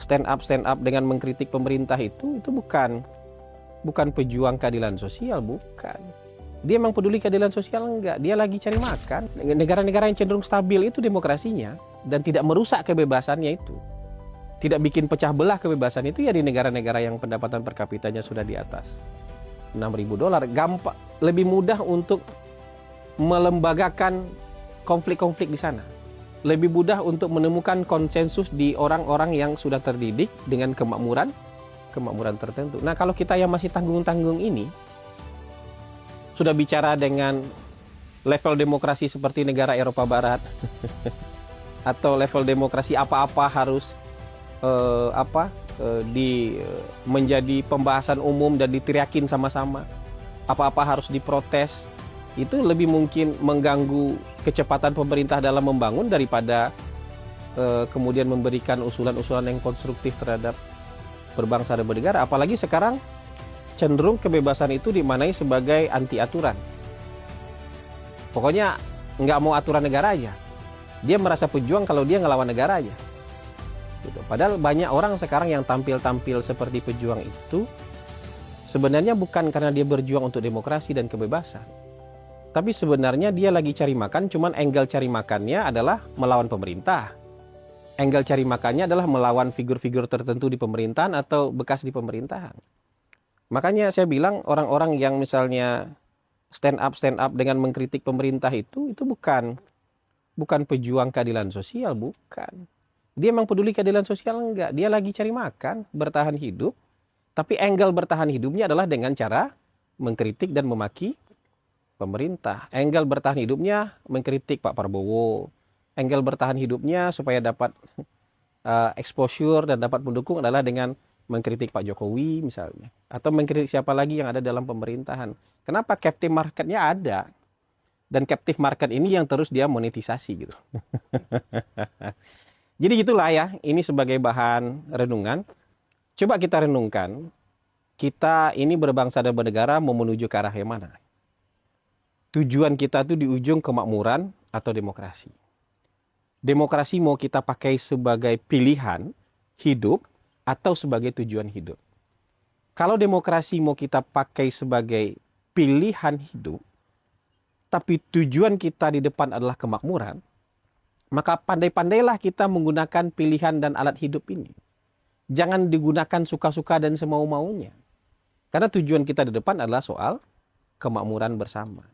stand up dengan mengkritik pemerintah itu bukan pejuang keadilan sosial, bukan. Dia emang peduli keadilan sosial enggak, dia lagi cari makan. Negara-negara yang cenderung stabil itu demokrasinya dan tidak merusak kebebasannya itu. Tidak bikin pecah belah kebebasan itu ya di negara-negara yang pendapatan per kapitanya sudah di atas $6.000. Gampang, lebih mudah untuk melembagakan konflik-konflik di sana. Lebih mudah untuk menemukan konsensus di orang-orang yang sudah terdidik dengan kemakmuran tertentu. Nah, kalau kita yang masih tanggung-tanggung ini sudah bicara dengan level demokrasi seperti negara Eropa Barat atau level demokrasi apa-apa harus menjadi pembahasan umum dan diteriakin sama-sama, apa-apa harus diprotes, itu lebih mungkin mengganggu kecepatan pemerintah dalam membangun daripada kemudian memberikan usulan-usulan yang konstruktif terhadap berbangsa dan bernegara. Apalagi sekarang cenderung kebebasan itu dimaknai sebagai anti aturan. Pokoknya nggak mau aturan negara aja. Dia merasa pejuang kalau dia ngelawan negara aja. Gitu. Padahal banyak orang sekarang yang tampil-tampil seperti pejuang itu sebenarnya bukan karena dia berjuang untuk demokrasi dan kebebasan. Tapi sebenarnya dia lagi cari makan, cuman angle cari makannya adalah melawan pemerintah. Angle cari makannya adalah melawan figur-figur tertentu di pemerintahan atau bekas di pemerintahan. Makanya saya bilang orang-orang yang misalnya stand up dengan mengkritik pemerintah itu bukan pejuang keadilan sosial, bukan. Dia emang peduli keadilan sosial enggak, dia lagi cari makan, bertahan hidup, tapi angle bertahan hidupnya adalah dengan cara mengkritik dan memaki pemerintah. Angle bertahan hidupnya mengkritik Pak Prabowo. Angle bertahan hidupnya supaya dapat exposure dan dapat mendukung adalah dengan mengkritik Pak Jokowi misalnya, atau mengkritik siapa lagi yang ada dalam pemerintahan. Kenapa? Captive marketnya ada, dan captive market ini yang terus dia monetisasi gitu. Jadi gitulah ya, ini sebagai bahan renungan. Coba kita renungkan, kita ini berbangsa dan bernegara mau menuju ke arah yang mana? Tujuan kita tuh di ujung kemakmuran atau demokrasi. Demokrasi mau kita pakai sebagai pilihan hidup atau sebagai tujuan hidup. Kalau demokrasi mau kita pakai sebagai pilihan hidup, tapi tujuan kita di depan adalah kemakmuran, maka pandai-pandailah kita menggunakan pilihan dan alat hidup ini. Jangan digunakan suka-suka dan semau-maunya. Karena tujuan kita di depan adalah soal kemakmuran bersama.